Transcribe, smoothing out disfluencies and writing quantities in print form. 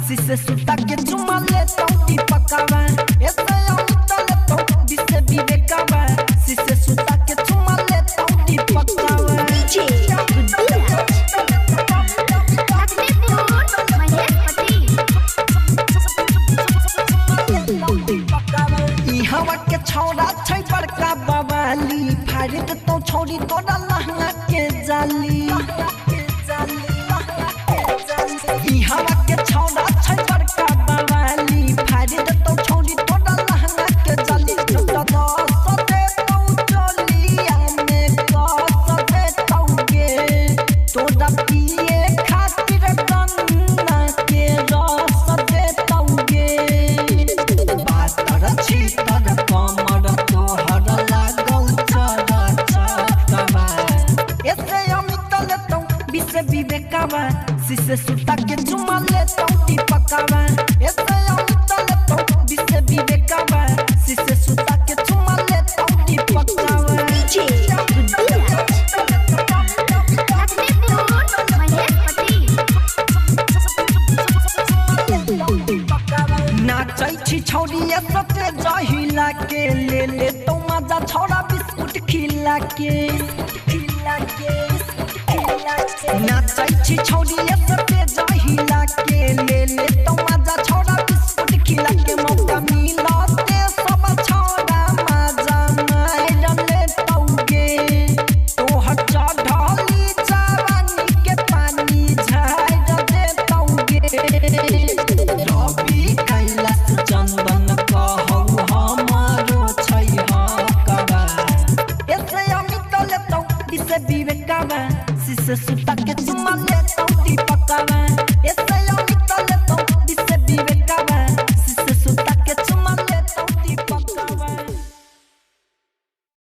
Size suta ke chuma leto ti pakava ese amita leto dise vivekava size suta ke chuma leto ti pakava DJ ई हवा के छौरा छै बड़का बवाली फाड़ दे तो छोड़ी तोड़ा लहंगा के जाली ई हवा के छौरा छै बड़का बवाली फाड़ दे तो छोड़ी तोड़ा लहंगा के जाली तो सदे तो चलिया में सदे तौगे तोड़ा पिए खातिर गन्ना के रस दे तौगे बात रछि तर कमर तोहर लागौ चरा चतवा ऐसे अमित लेतौ विसे विवेकवा सिसे सुता के चुमा लेतौ ती पकावा ऐसे अमित लेतौ विसे विवेकवा सिसे सुता के चुमा लेतौ ती पकावा DJ नाचै छी छौरी सते जहिला के ले तो मजा छौरा बिस्कुट खिला के नाचै छी छौरी सते जहिला के ले तो मजा छौरा बिस्कुट खिला के मौका मिलते सब छौरा मजा मार ले तौगे तोहर चढ़ली जवानी के पानी झाड़ दे तौगे रवि कैलाश चंदन कहौ हमारो छै हकवा ऐसे अमित लेतौ दिसे विवेकवा सिसे सुता के चुमा लेतौ ती पकावा ऐसे